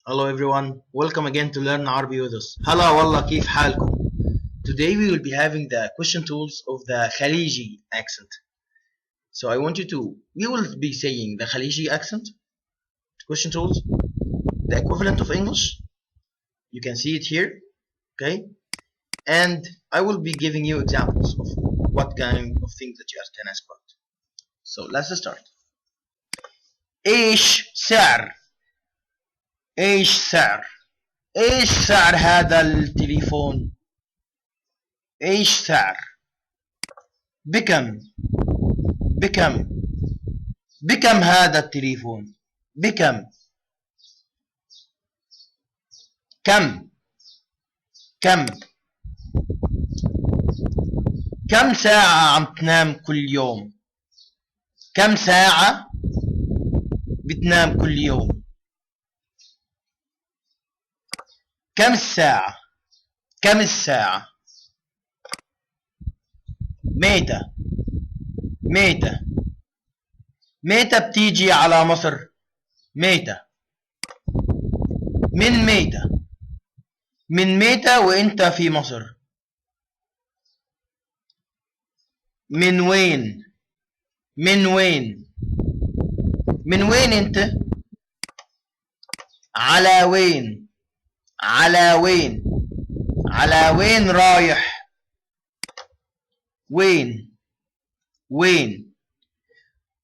Hello everyone, welcome again to Learn Arabic with us. هلا والله كيف حالكم? Today we will be having the question tools of the Khaliji accent. So I want you to, we will be saying the Khaliji accent, question tools, the equivalent of English. You can see it here, okay? And I will be giving you examples of what kind of things that you can ask about. So let's start. إيش سعر إيش سعر هذا التليفون؟ إيش سعر؟ بكم هذا التليفون؟ بكم؟ كم ساعة عم تنام كل يوم؟ كم ساعة بتنام كل يوم؟ كم الساعة؟ متى بتيجي على مصر؟ من متى وانت في مصر؟ من وين انت؟ على وين رايح؟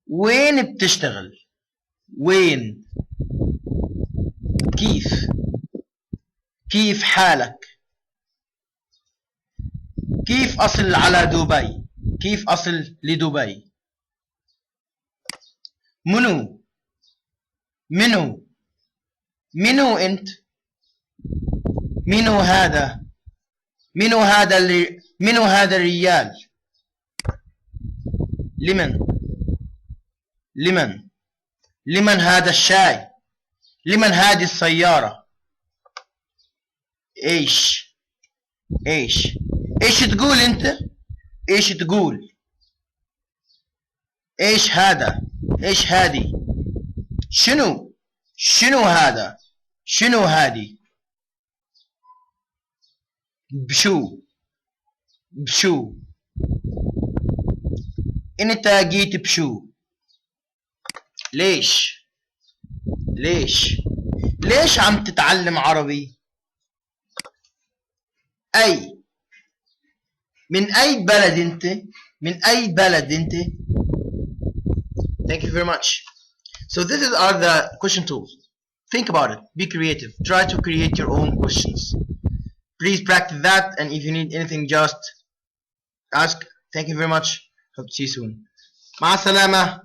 وين بتشتغل؟ كيف حالك؟ كيف أصل على دبي؟ كيف أصل لدبي؟ منو أنت؟ منو هذا الرجال؟ لمن هذا الشاي؟ لمن هذه السيارة؟ إيش تقول أنت؟ إيش تقول؟ إيش هذا؟ إيش هذه؟ شنو هذا؟ شنو هذه؟ بشو انت جيت بشو؟ ليش عم تتعلم عربي؟ من أي بلد أنت؟ Thank you very much. So this are the question tools. Think about it. Be creative. Try to create your own questions. Please practice that, and if you need anything, just ask. Thank you very much. Hope to see you soon. مع السلامة.